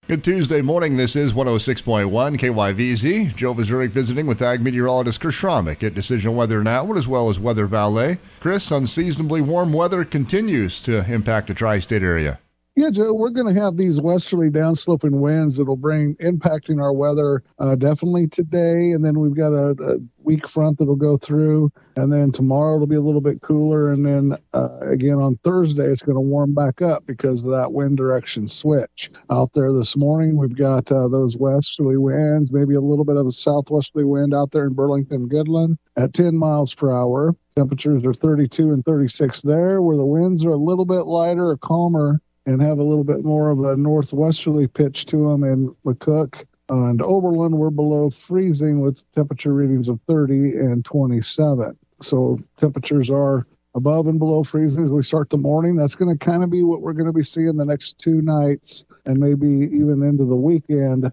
Good Tuesday morning. This is 106.1 KYVZ. Joe Zurich visiting with Ag Meteorologist Chris Schromick at Decision Weather Now, as well as WeatherValet. Chris, unseasonably warm weather continues to impact the tri-state area. Yeah, Joe, we're going to have these westerly downsloping winds that'll bring impacting our weather definitely today. And then we've got a weak front that'll go through. And then tomorrow it'll be a little bit cooler. And then again on Thursday, it's going to warm back up because of that wind direction switch. Out there this morning, we've got those westerly winds, maybe a little bit of a southwesterly wind out there in Burlington, Goodland at 10 miles per hour. Temperatures are 32 and 36 there, where the winds are a little bit lighter or calmer and have a little bit more of a northwesterly pitch to them in McCook. And Oberlin, we're below freezing with temperature readings of 30 and 27. So temperatures are above and below freezing as we start the morning. That's going to kind of be what we're going to be seeing the next 2 nights and maybe even into the weekend.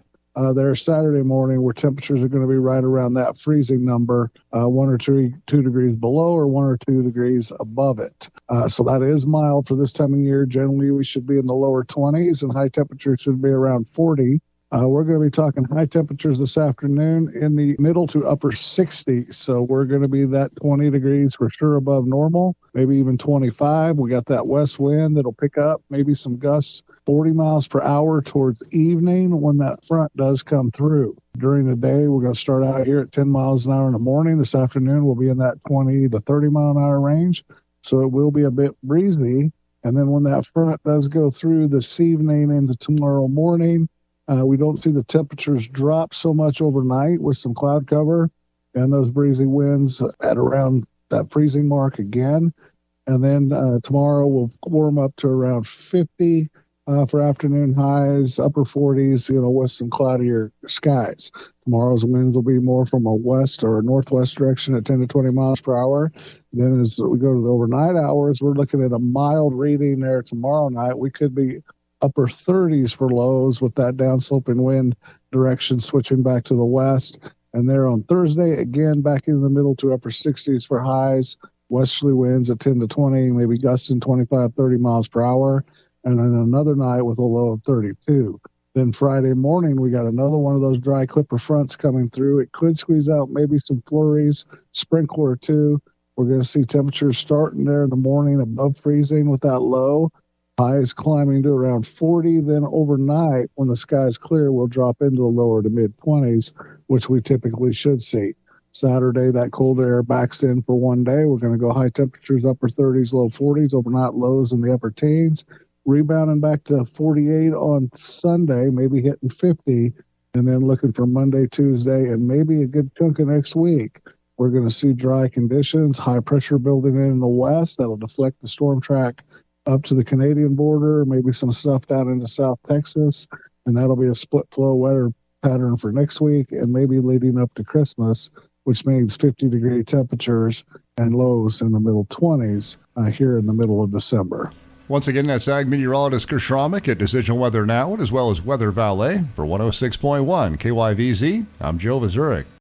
There Saturday morning where temperatures are going to be right around that freezing number, 1 or 2 degrees below or 1 or 2 degrees above it. So that is mild for this time of year. Generally, we should be in the lower 20s and high temperatures should be around 40. We're going to be talking high temperatures this afternoon in the middle to upper 60s. So we're going to be that 20 degrees for sure above normal, maybe even 25. We got that west wind that'll pick up, maybe some gusts 40 miles per hour towards evening when that front does come through. During the day, we're going to start out here at 10 miles an hour in the morning. This afternoon, we'll be in that 20 to 30 mile an hour range. So it will be a bit breezy. And then when that front does go through this evening into tomorrow morning, we don't see the temperatures drop so much overnight with some cloud cover and those breezy winds at around that freezing mark again. And then tomorrow we'll warm up to around 50 for afternoon highs, upper 40s, with some cloudier skies. Tomorrow's winds will be more from a west or a northwest direction at 10 to 20 miles per hour. Then as we go to the overnight hours, we're looking at a mild reading there tomorrow night. We could be upper 30s for lows with that downsloping wind direction switching back to the west. And there on Thursday, again, back in the middle to upper 60s for highs, westerly winds at 10 to 20, maybe gusting 25, 30 miles per hour. And then another night with a low of 32. Then Friday morning, we got another one of those dry clipper fronts coming through. It could squeeze out maybe some flurries, sprinkle or two. We're going to see temperatures starting there in the morning above freezing with that low. Highs climbing to around 40. Then overnight, when the sky's clear, we'll drop into the lower to mid-20s, which we typically should see. Saturday, that cold air backs in for one day. We're going to go high temperatures, upper 30s, low 40s, overnight lows in the upper teens. Rebounding back to 48 on Sunday, maybe hitting 50, and then looking for Monday, Tuesday, and maybe a good chunk of next week. We're going to see dry conditions, high pressure building in the west. That'll deflect the storm track up to the Canadian border, maybe some stuff down into South Texas, and that'll be a split flow weather pattern for next week and maybe leading up to Christmas, which means 50-degree temperatures and lows in the middle 20s here in the middle of December. Once again, that's Ag Meteorologist Chris Schromick at Decision Weather Now, as well as WeatherValet for 106.1 KYVZ. I'm Joe Zurich.